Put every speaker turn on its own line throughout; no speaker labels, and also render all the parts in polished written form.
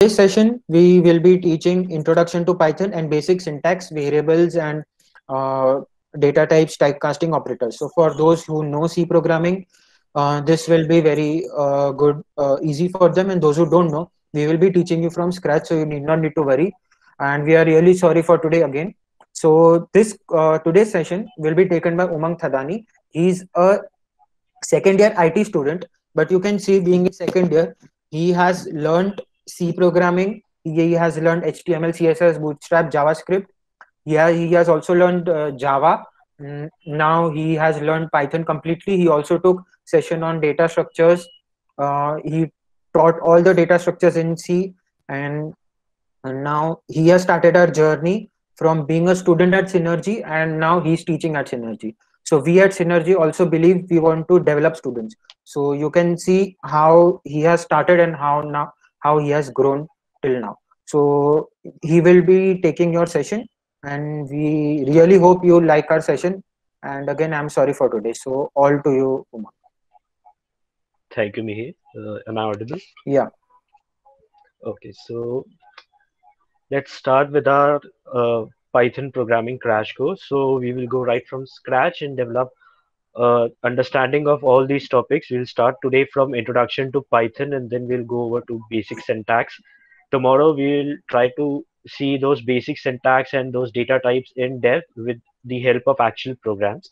today's session, we will be teaching introduction to Python and basic syntax, variables, and uh, data types, typecasting operators. So for those who know C programming, this will be very good, easy for them. And those who don't know, we will be teaching you from scratch, so you need not need to worry. And we are really sorry for today again. So this today's session will be taken by Umang Thadani. He's a second year IT student, but you can see being in second year, he has learned C programming. He has learned HTML, CSS, Bootstrap, JavaScript. Yeah, he has also learned Java. Now he has learned Python completely. He also took session on data structures. He taught all the data structures in C, and now he has started our journey from being a student at Synergy, and now he's teaching at Synergy. So we at Synergy also believe we want to develop students. So you can see how he has started and how he has grown till now. So he will be taking your session, and we really hope you like our session. And again, I'm sorry for today. So all to you, Uma.
Thank you, Mihir. Am I audible?
Yeah.
Okay, so let's start with our Python programming crash course. So we will go right from scratch and develop understanding of all these topics. We'll start today from introduction to Python, and then we'll go over to basic syntax. Tomorrow we'll try to see those basic syntax and those data types in depth with the help of actual programs.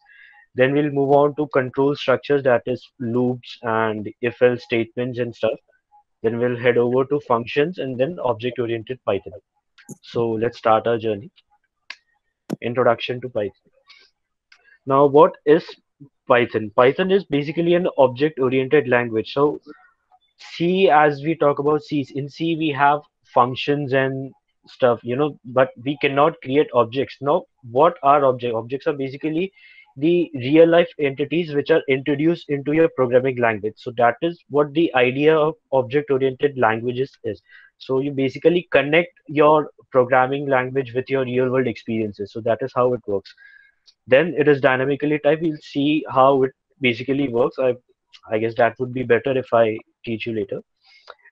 Then we'll move on to control structures, that is loops and if-else statements and stuff. Then we'll head over to functions and then object-oriented Python. So let's start our journey. Introduction to Python. Now, what is Python? Python is basically an object-oriented language. So C, as we talk about C, in C we have functions and stuff, but we cannot create objects. Now, what are objects? Objects are basically the real life entities which are introduced into your programming language. So that is what the idea of object-oriented languages is. So you basically connect your programming language with your real world experiences. So that is how it works. Then it is dynamically typed. We'll see how it basically works. I guess that would be better if I teach you later.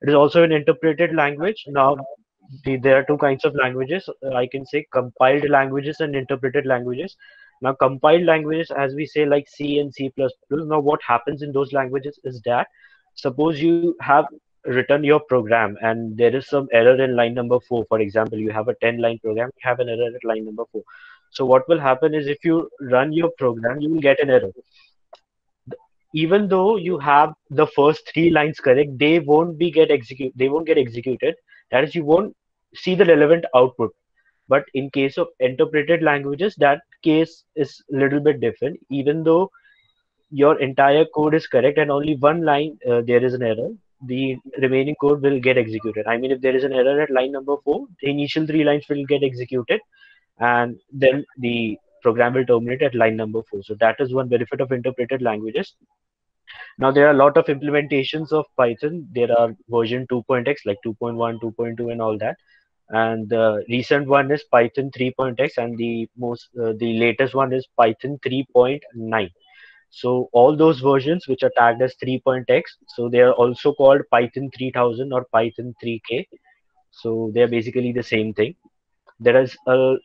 It is also an interpreted language. Now, there are two kinds of languages. I can say compiled languages and interpreted languages. Now, compiled languages, as we say, like C and C++. Now, what happens in those languages is that suppose you have written your program and there is some error in line number 4. For example, you have a 10-line program, you have an error at line number 4. So what will happen is if you run your program, you will get an error. Even though you have the first 3 lines correct, they won't get executed. That is, you won't see the relevant output. But in case of interpreted languages, that case is a little bit different. Even though your entire code is correct and only one line there is an error, the remaining code will get executed. I mean, if there is an error at line number 4, the initial 3 lines will get executed, and then the program will terminate at line number 4. So that is one benefit of interpreted languages. Now there are a lot of implementations of Python. There are version 2.x like 2.1, 2.2, and all that. And the recent one is Python 3.x, and the latest one is Python 3.9. So all those versions which are tagged as 3.x, so they are also called Python 3000 or Python 3K. So they are basically the same thing. There is a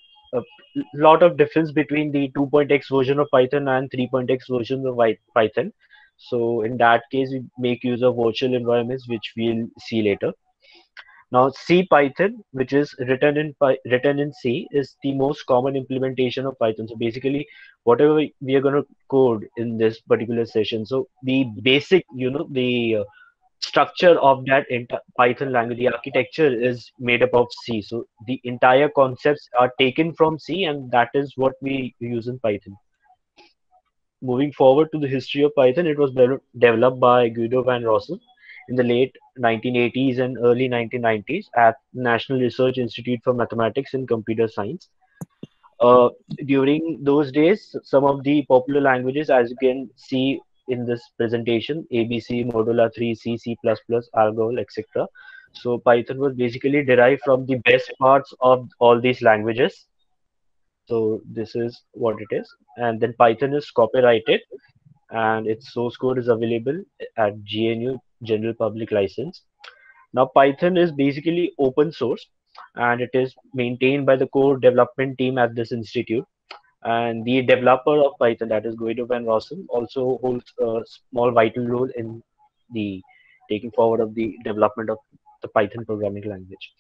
lot of difference between the 2.x version of Python and 3.x version of Python. So in that case, we make use of virtual environments, which we'll see later. Now, C Python, which is written in C, is the most common implementation of Python. So basically, whatever we are going to code in this particular session, so the basic, the structure of that Python language, the architecture is made up of C. So the entire concepts are taken from C, and that is what we use in Python. Moving forward to the history of Python, it was developed by Guido van Rossum in the late 1980s and early 1990s at National Research Institute for Mathematics and Computer Science. Uh, During those days, some of the popular languages, as you can see in this presentation, ABC, Modula 3, C, C++, Algol, etc. So Python was basically derived from the best parts of all these languages. So this is what it is. And then Python is copyrighted, and its source code is available at GNU General Public License. Now, Python is basically open source and it is maintained by the core development team at this institute. And the developer of Python, that is Guido van Rossum, also holds a small vital role in the taking forward of the development of the Python programming language.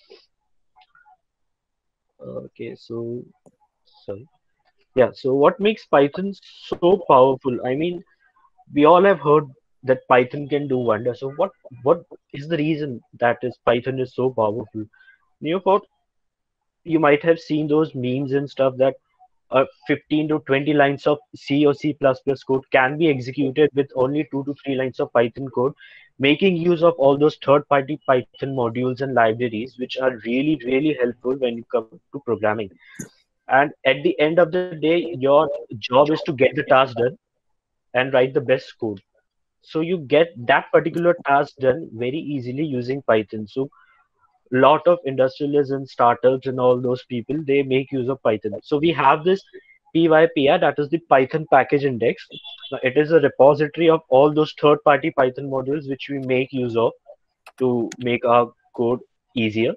Okay, so sorry. Yeah, so what makes Python so powerful? I mean, we all have heard that Python can do wonders. So what is the reason that is Python is so powerful? Neoport, you might have seen those memes and stuff that 15 to 20 lines of C or C++ code can be executed with only 2 to 3 lines of Python code, making use of all those third-party Python modules and libraries, which are really, really helpful when you come to programming. And at the end of the day, your job is to get the task done and write the best code. So you get that particular task done very easily using Python. So lot of industrialists and startups and all those people, they make use of Python. So we have this PyPI, that is the Python package index. Now it is a repository of all those third-party Python modules which we make use of to make our code easier.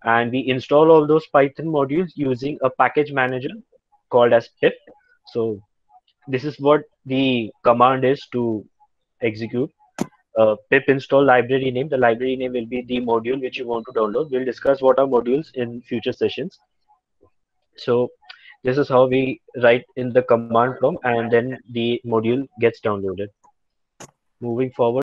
And we install all those Python modules using a package manager called as pip. So this is what the command is to execute. Pip install library name. The library name will be the module which you want to download. We'll discuss what are modules in future sessions. So this is how we write in the command prompt, and then the module gets downloaded. Moving forward.